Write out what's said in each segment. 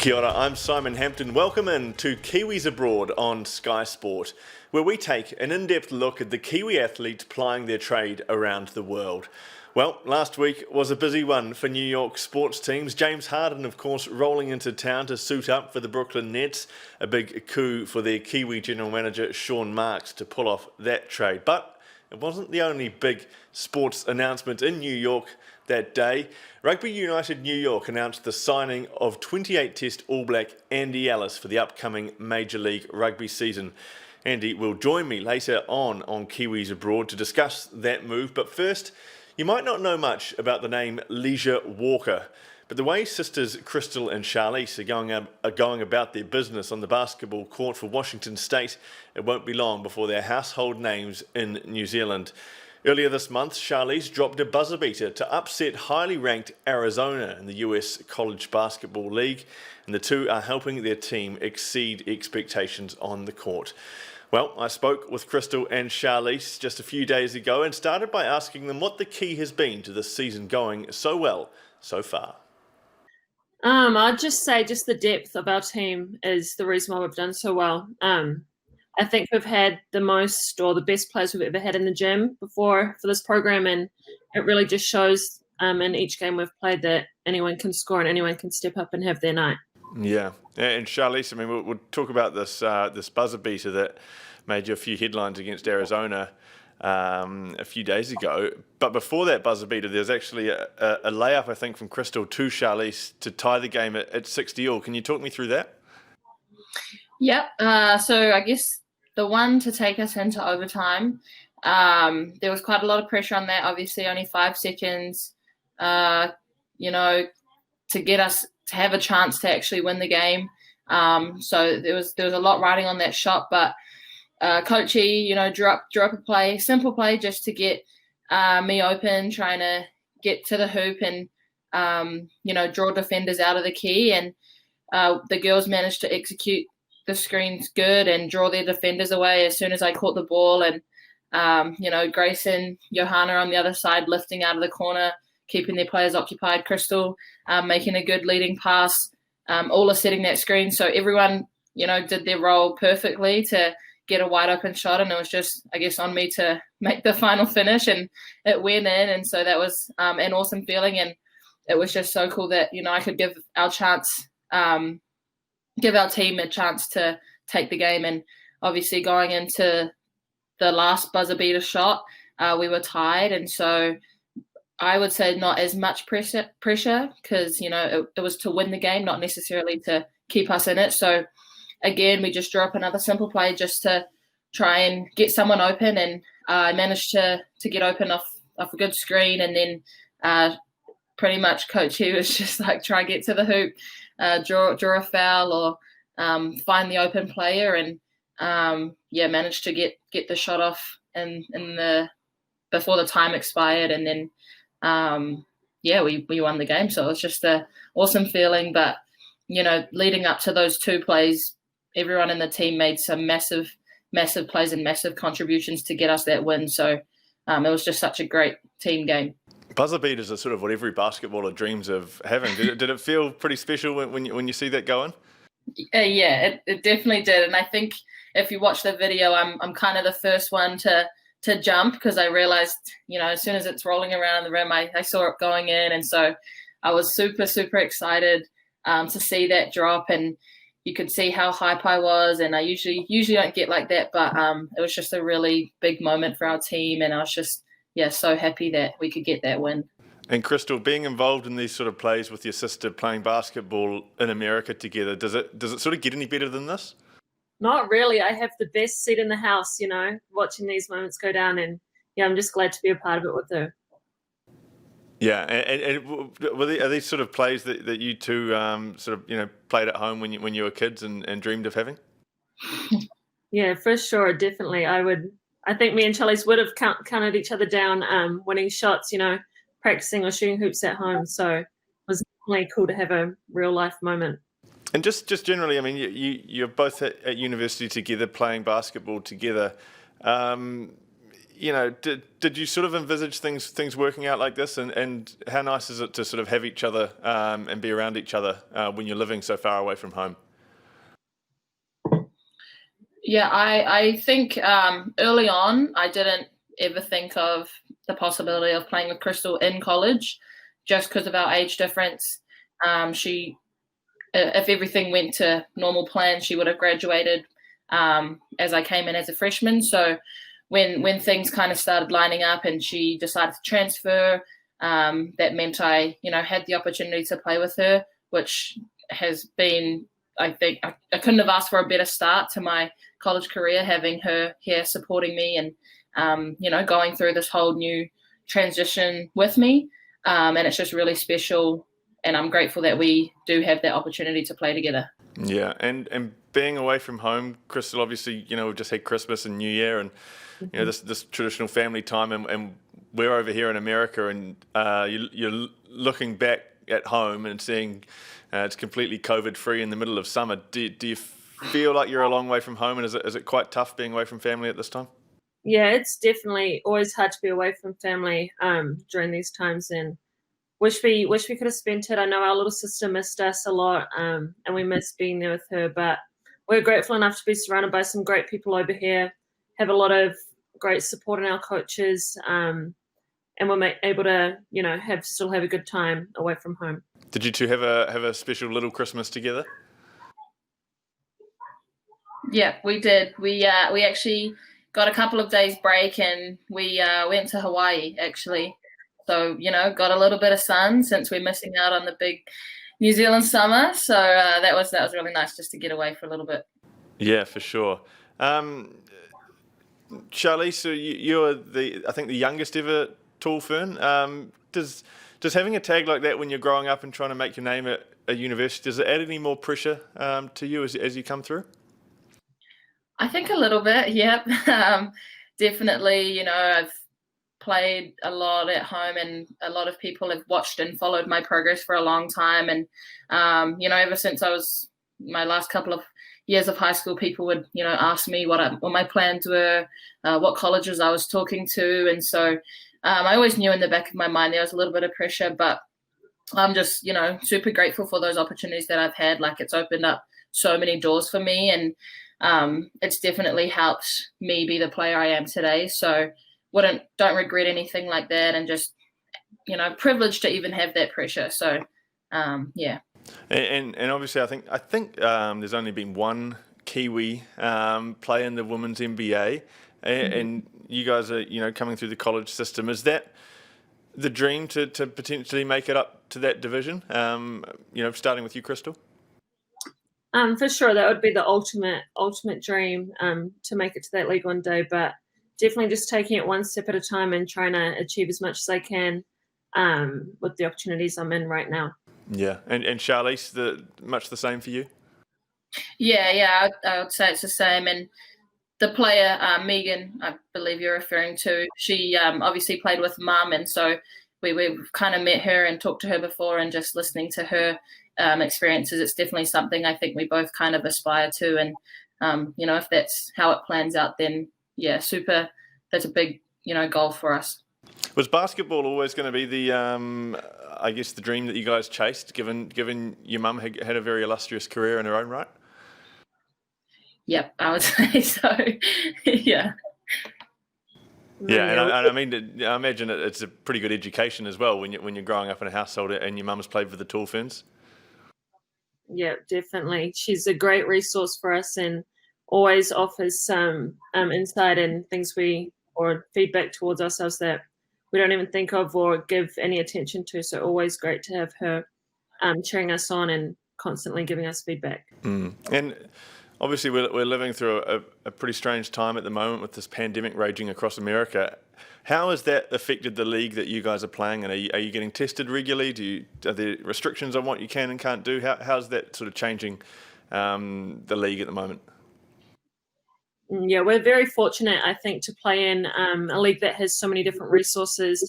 Kia ora, I'm Simon Hampton. Welcome in to Kiwis Abroad on Sky Sport, where we take an in-depth look at the Kiwi athletes plying their trade around the world. Well, last week was a busy one for New York sports teams. James Harden, of course, rolling into town to suit up for the Brooklyn Nets. A big coup for their Kiwi general manager, Sean Marks, to pull off that trade. But it wasn't the only big sports announcement in New York that day. Rugby United New York announced the signing of 28-test All Black Andy Ellis for the upcoming Major League Rugby season. Andy will join me later on Kiwis Abroad to discuss that move. But first, you might not know much about the name Leisure Walker, but the way sisters Krystal and Charlisse are going about their business on the basketball court for Washington State, it won't be long before they're household names in New Zealand. Earlier this month, Charlisse dropped a buzzer beater to upset highly ranked Arizona in the US College Basketball League, and the two are helping their team exceed expectations on the court. Well, I spoke with Krystal and Charlisse just a few days ago and started by asking them what the key has been to this season going so well so far. I'd just say the depth of our team is the reason why we've done so well. I think we've had the most or the best players we've ever had in the gym before for this program, and it really just shows in each game we've played that anyone can score and anyone can step up and have their night. Yeah, and Charlisse, I mean, we'll talk about this this buzzer beater that made you a few headlines against Arizona a few days ago. But before that buzzer beater, there's actually a layup, I think, from Krystal to Charlisse to tie the game at 60-all. Can you talk me through that? Yep. So I guess the one to take us into overtime, there was quite a lot of pressure on that. Obviously, only 5 seconds, to get us to have a chance to actually win the game. So there was a lot riding on that shot, but Coachy, drew up a play, simple play, just to get me open, trying to get to the hoop and draw defenders out of the key, and the girls managed to execute the screens good and draw their defenders away as soon as I caught the ball. And, Grace and Johanna on the other side lifting out of the corner, keeping their players occupied. Krystal making a good leading pass, all are setting that screen. So everyone, did their role perfectly to get a wide open shot. And it was just, I guess, on me to make the final finish, and it went in. And so that was an awesome feeling. And it was just so cool that, I could give our team a chance to take the game. And obviously going into the last buzzer beater shot, we were tied. And so I would say not as much pressure because, it was to win the game, not necessarily to keep us in it. So again, we just drew up another simple play just to try and get someone open. And I managed to get open off a good screen. And then pretty much Coach, he was just like, try and get to the hoop, draw a foul or find the open player, and managed to get the shot off before the time expired, and then we won the game. So it was just an awesome feeling. But leading up to those 2 plays, everyone in the team made some massive plays and massive contributions to get us that win. So it was just such a great team game. Buzzer beaters are sort of what every basketballer dreams of having. Did it feel pretty special when you see that going? Yeah, it definitely did. And I think if you watch the video, I'm kind of the first one to jump, because I realized, as soon as it's rolling around the rim, I saw it going in. And so I was super, super excited to see that drop. And you could see how hype I was. And I usually don't get like that, but it was just a really big moment for our team. And I was just, so happy that we could get that win. And Krystal, being involved in these sort of plays with your sister playing basketball in America together, does it sort of get any better than this? Not really. I have the best seat in the house, watching these moments go down, and I'm just glad to be a part of it with her. Yeah, and are these sort of plays that you two played at home when you were kids and dreamed of having? Yeah, for sure, definitely. I think me and Charlisse would have counted each other down, winning shots, practicing or shooting hoops at home. So it was definitely cool to have a real life moment. And just generally, I mean, you're both at university together, playing basketball together. did you sort of envisage things working out like this? And how nice is it to sort of have each other and be around each other when you're living so far away from home? Yeah, I think early on I didn't ever think of the possibility of playing with Krystal in college, just because of our age difference. If everything went to normal plan, she would have graduated as I came in as a freshman. So when things kind of started lining up and she decided to transfer, that meant I had the opportunity to play with her, which has been, I think, I couldn't have asked for a better start to my college career, having her here supporting me and going through this whole new transition with me. And it's just really special, and I'm grateful that we do have that opportunity to play together. Yeah, and being away from home, Krystal, obviously, we've just had Christmas and New Year, and this traditional family time, and we're over here in America, and you're looking back at home and seeing it's completely COVID-free in the middle of summer. Do you feel like you're a long way from home, and is it quite tough being away from family at this time? Yeah, it's definitely always hard to be away from family during these times, and wish we could have spent it. I know our little sister missed us a lot, and we missed being there with her, but we're grateful enough to be surrounded by some great people over here, have a lot of great support in our coaches, and we're able to still have a good time away from home. Did you two have a special little Christmas together? Yeah, we did. We actually got a couple of days break, and we went to Hawaii actually. So got a little bit of sun since we're missing out on the big New Zealand summer. So that was really nice just to get away for a little bit. Yeah, for sure. Charlisse, so you're I think the youngest ever tall fern. Does having a tag like that when you're growing up and trying to make your name at a university, does it add any more pressure to you as you come through? I think a little bit, yep. Definitely, I've played a lot at home, and a lot of people have watched and followed my progress for a long time. And, ever since I was my last couple of years of high school, people would, ask me what my plans were, what colleges I was talking to. And so I always knew in the back of my mind there was a little bit of pressure, but I'm just, super grateful for those opportunities that I've had. Like, it's opened up so many doors for me, and it's definitely helped me be the player I am today. So don't regret anything like that, and just, privileged to even have that pressure. So, yeah. And obviously, I think there's only been one Kiwi play in the women's NBA, and you guys are coming through the college system. Is that the dream to potentially make it up to that division? Starting with you, Krystal. For sure, that would be the ultimate dream to make it to that league one day. But definitely just taking it one step at a time and trying to achieve as much as I can with the opportunities I'm in right now. Yeah, and Charlisse, much the same for you? Yeah, I would say it's the same. And the player, Megan, I believe you're referring to, she obviously played with Mum, and so we've kind of met her and talked to her before, and just listening to her experiences, it's definitely something I think we both kind of aspire to. And, if that's how it plans out, then yeah, super. That's a big, goal for us. Was basketball always going to be the, I guess, the dream that you guys chased, given your mum had a very illustrious career in her own right? Yep, I would say so. Yeah. Yeah, and I mean, I imagine it's a pretty good education as well when you're growing up in a household and your mum's played for the Tall Ferns. Yeah, definitely. She's a great resource for us, and always offers some insight and things or feedback towards ourselves that we don't even think of or give any attention to. So always great to have her cheering us on and constantly giving us feedback. And obviously we're living through a pretty strange time at the moment with this pandemic raging across America. How has that affected the league that you guys are playing in? Are you getting tested regularly? Are there restrictions on what you can and can't do? How's that sort of changing the league at the moment? Yeah, we're very fortunate, I think, to play in a league that has so many different resources,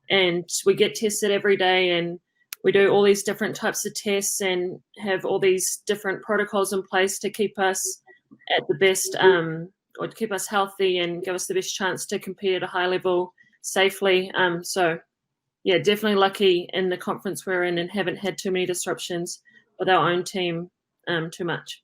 and we get tested every day, and we do all these different types of tests and have all these different protocols in place to keep us at the best would keep us healthy and give us the best chance to compete at a high level safely. So yeah, definitely lucky in the conference we're in and haven't had too many disruptions with our own team too much.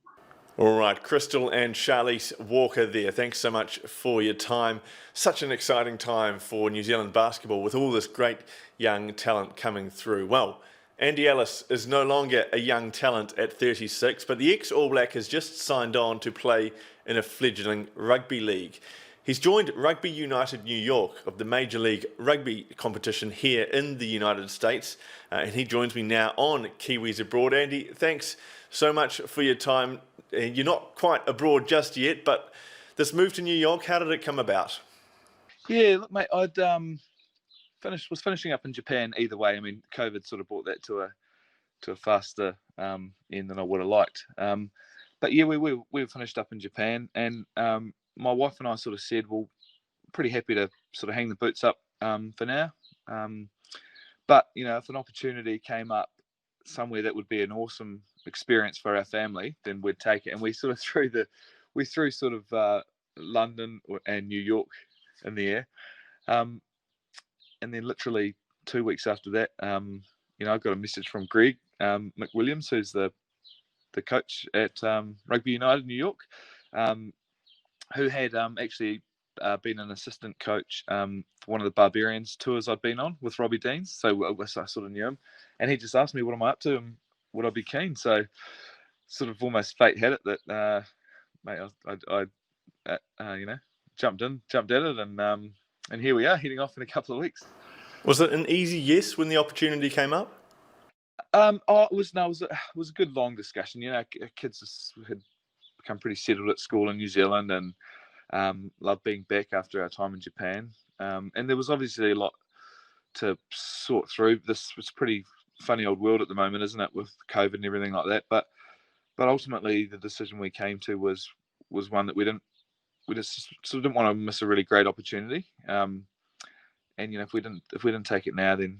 All right, Krystal and Charlisse Walker there. Thanks so much for your time. Such an exciting time for New Zealand basketball with all this great young talent coming through. Well, Andy Ellis is no longer a young talent at 36, but the ex-All Black has just signed on to play in a fledgling rugby league. He's joined Rugby United New York of the Major League Rugby competition here in the United States, and he joins me now on Kiwis Abroad. Andy, thanks so much for your time. You're not quite abroad just yet, but this move to New York, how did it come about? Yeah, look, mate, I'd was finishing up in Japan either way. I mean, COVID sort of brought that to a faster end than I would have liked. But yeah, we were finished up in Japan, and my wife and I sort of said, well, pretty happy to sort of hang the boots up for now. But you know, if an opportunity came up somewhere that would be an awesome experience for our family, then we'd take it. And we sort of threw sort of London and New York in the air. And then literally 2 weeks after that, you know, I got a message from Greg McWilliams, who's the coach at Rugby United New York, who had actually been an assistant coach for one of the Barbarians tours I'd been on with Robbie Deans. So I sort of knew him. And he just asked me, what am I up to? And would I be keen? So sort of almost fate had it that, mate, I you know, jumped at it, and here we are, heading off in a couple of weeks. Was it an easy yes when the opportunity came up? It was a good long discussion. You know, kids had become pretty settled at school in New Zealand, and loved being back after our time in Japan. And there was obviously a lot to sort through. This was a pretty funny old world at the moment, isn't it, with COVID and everything like that. But ultimately, the decision we came to was one that we just sort of didn't want to miss a really great opportunity. And you know, if we didn't take it now, then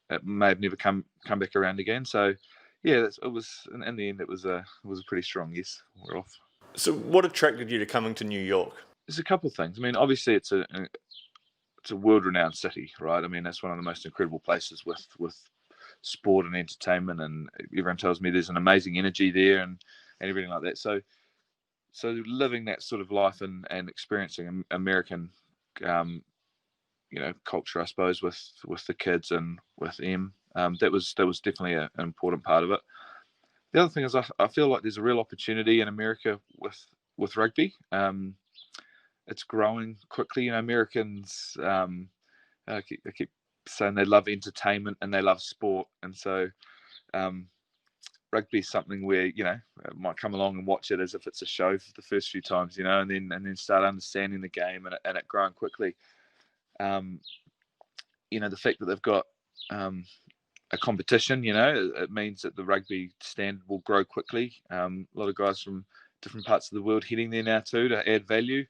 it may have never come back around again. So yeah, it was in the end, it was a pretty strong yes. We're off. So what attracted you to coming to New York? There's a couple of things. I mean, obviously it's a world-renowned city, right? I mean, that's one of the most incredible places with sport and entertainment, and everyone tells me there's an amazing energy there and everything like that. So living that sort of life and experiencing American, you know, culture, I suppose, with the kids and with them, that was definitely an important part of it. The other thing is I feel like there's a real opportunity in America with rugby. It's growing quickly. You know, Americans, I keep saying they love entertainment and they love sport, and so rugby is something where, you know, might come along and watch it as if it's a show for the first few times, you know, and then start understanding the game and it growing quickly. You know, the fact that they've got a competition, you know, it means that the rugby standard will grow quickly. A lot of guys from different parts of the world heading there now too to add value.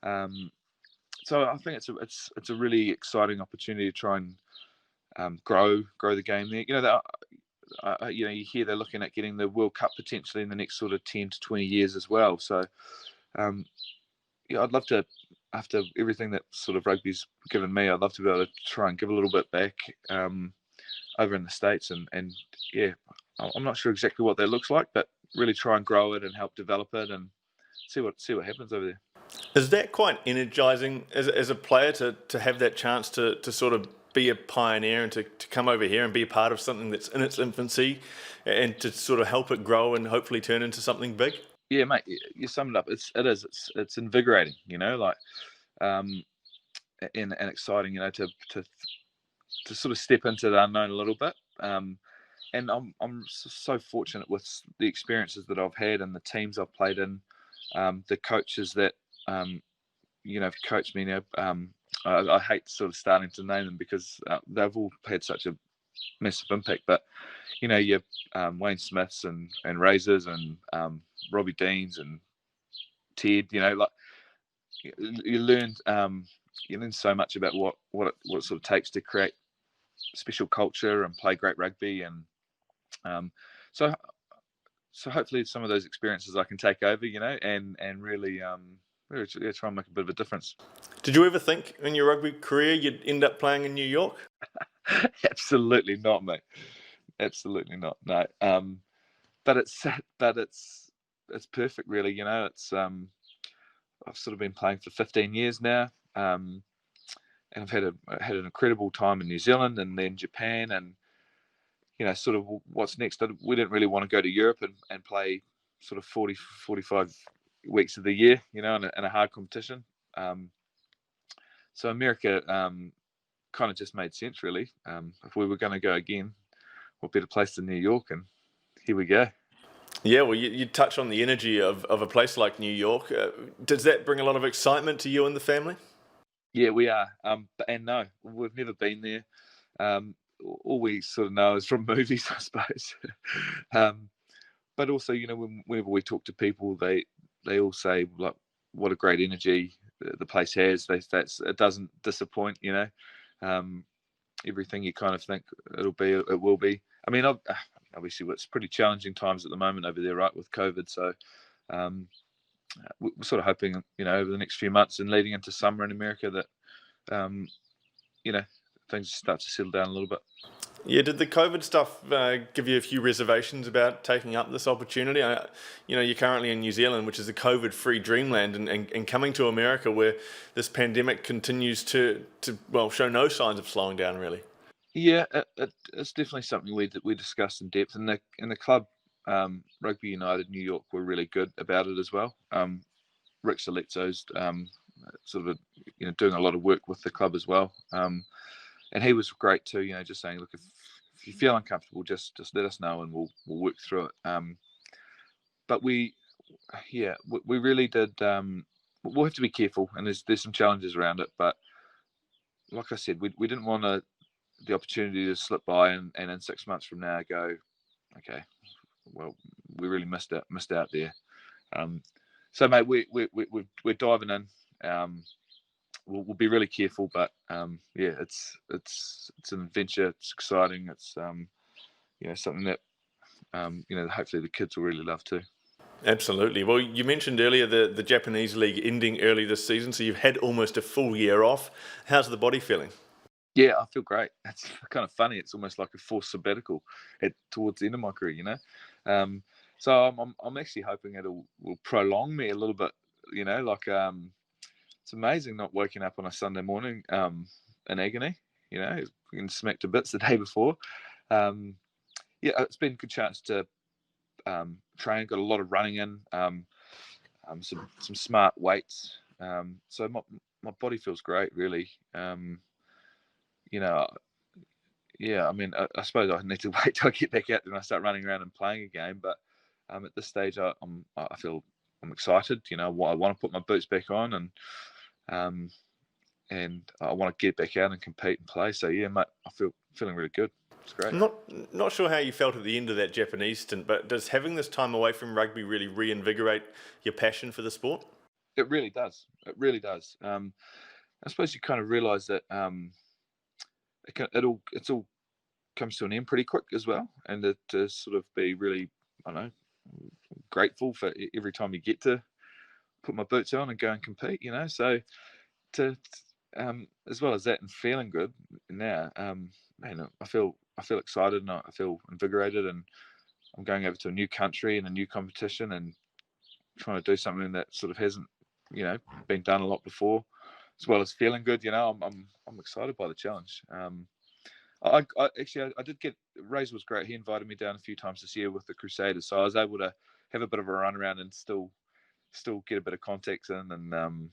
So I think it's a really exciting opportunity to try and grow the game there. You know, you know, you hear they're looking at getting the World Cup potentially in the next sort of 10 to 20 years as well. So yeah, I'd love to, after everything that sort of rugby's given me, I'd love to be able to try and give a little bit back over in the States, and yeah, I'm not sure exactly what that looks like, but really try and grow it and help develop it and see what happens over there. Is that quite energizing as a player to have that chance to sort of be a pioneer and to come over here and be a part of something that's in its infancy and to sort of help it grow and hopefully turn into something big? Yeah, mate, you summed it up. It's invigorating, you know, like and exciting, you know, to sort of step into the unknown a little bit. And I'm so fortunate with the experiences that I've had and the teams I've played in, the coaches that you know have coached me now. I hate sort of starting to name them because they've all had such a massive impact. But you know, you Wayne Smiths and Razors and Robbie Deans and Ted. You know, like you learn so much about what it sort of takes to create special culture and play great rugby, and so hopefully some of those experiences I can take over, you know, and really try and make a bit of a difference. Did you ever think in your rugby career you'd end up playing in New York? Absolutely not, mate. Absolutely not. No. But it's perfect, really. It's I've sort of been playing for 15 years now, and I've had an incredible time in New Zealand and then Japan, and sort of what's next. We didn't really want to go to Europe and play sort of 40, 45 weeks of the year, in a hard competition. So America kind of just made sense, really. If we were going to go again, what better place than New York? And here we go. Yeah, well, you touch on the energy of a place like New York. Does that bring a lot of excitement to you and the family? Yeah, we are. And no, we've never been there. All we sort of know is from movies, I suppose. But also, whenever we talk to people, they all say, like, what a great energy the place has. It doesn't disappoint. Everything you kind of think it will be. I mean, obviously, it's pretty challenging times at the moment over there, right, with COVID. So we're sort of hoping, over the next few months and leading into summer in America that, things start to settle down a little bit. Yeah, did the COVID stuff give you a few reservations about taking up this opportunity? You're currently in New Zealand, which is a COVID-free dreamland, and coming to America where this pandemic continues to show no signs of slowing down, really. Yeah, it's definitely something we discussed in depth, and the club, Rugby United New York, were really good about it as well. Rick Salezzo's sort of doing a lot of work with the club as well, and he was great too. Just saying, look, if you feel uncomfortable, just let us know and we'll work through it. But we really did. We'll have to be careful, and there's some challenges around it. But like I said, we didn't want the opportunity to slip by and in 6 months from now go, okay, well, we really missed out there. So mate, we're diving in. We'll be really careful, but it's an adventure. It's exciting. It's something that hopefully the kids will really love too. Absolutely. Well, you mentioned earlier the Japanese league ending early this season, so you've had almost a full year off. How's the body feeling? Yeah, I feel great. It's kind of funny. It's almost like a forced sabbatical towards the end of my career, So I'm actually hoping it will prolong me a little bit, it's amazing not waking up on a Sunday morning in agony, being smacked to bits the day before. It's been a good chance to train. Got a lot of running in, some smart weights. So my body feels great, really. I mean, I suppose I need to wait till I get back out there and I start running around and playing again. But at this stage, I feel I'm excited. I want to put my boots back on, and I want to get back out and compete and play. So yeah, mate, feeling really good. It's great. Not sure how you felt at the end of that Japanese stint, but does having this time away from rugby really reinvigorate your passion for the sport? It really does. It really does. I suppose you kind of realise that it's all comes to an end pretty quick as well, and to sort of be really, I don't know, grateful for every time you get to put my boots on and go and compete. So to as well as that and feeling good now, I feel excited and I feel invigorated, and I'm going over to a new country and a new competition and trying to do something that sort of hasn't been done a lot before, as well as feeling good. I'm excited by the challenge. I did get, Razor was great. He invited me down a few times this year with the Crusaders, so I was able to have a bit of a run around and still get a bit of contacts in, and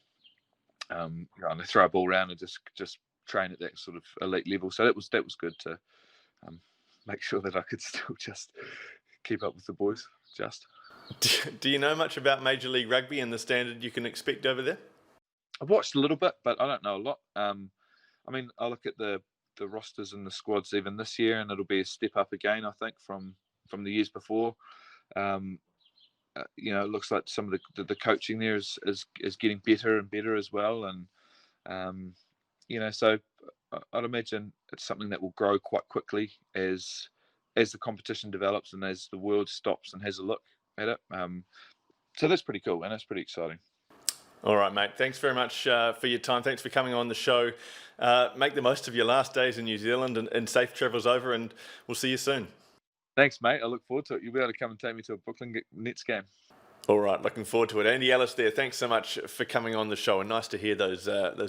throw a ball around and just train at that sort of elite level. So that was good to make sure that I could still just keep up with the boys. Do you know much about Major League Rugby and the standard you can expect over there? I've watched a little bit, but I don't know a lot. I mean, I look at the rosters and the squads even this year, and it'll be a step up again, I think, from the years before. It looks like some of the coaching there is getting better and better as well, and so I'd imagine it's something that will grow quite quickly as the competition develops and as the world stops and has a look at it. So that's pretty cool, and that's pretty exciting. All right, mate. Thanks very much for your time. Thanks for coming on the show. Make the most of your last days in New Zealand and safe travels over, and we'll see you soon. Thanks, mate. I look forward to it. You'll be able to come and take me to a Brooklyn Nets game. All right, looking forward to it. Andy Ellis there, thanks so much for coming on the show, and nice to hear those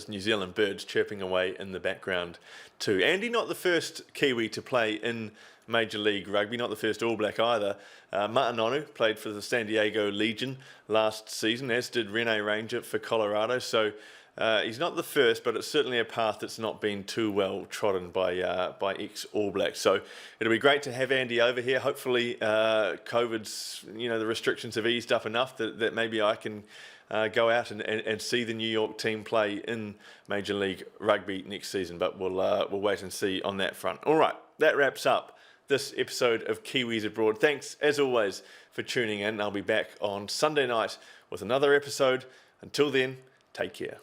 New Zealand birds chirping away in the background too. Andy, not the first Kiwi to play in Major League Rugby, not the first All Black either. Ma'anonu played for the San Diego Legion last season, as did Rene Ranger for Colorado, so he's not the first, but it's certainly a path that's not been too well trodden by ex-All Blacks. So it'll be great to have Andy over here. Hopefully COVID's, the restrictions have eased up enough that maybe I can go out and see the New York team play in Major League Rugby next season. But we'll wait and see on that front. All right, that wraps up this episode of Kiwis Abroad. Thanks, as always, for tuning in. I'll be back on Sunday night with another episode. Until then, take care.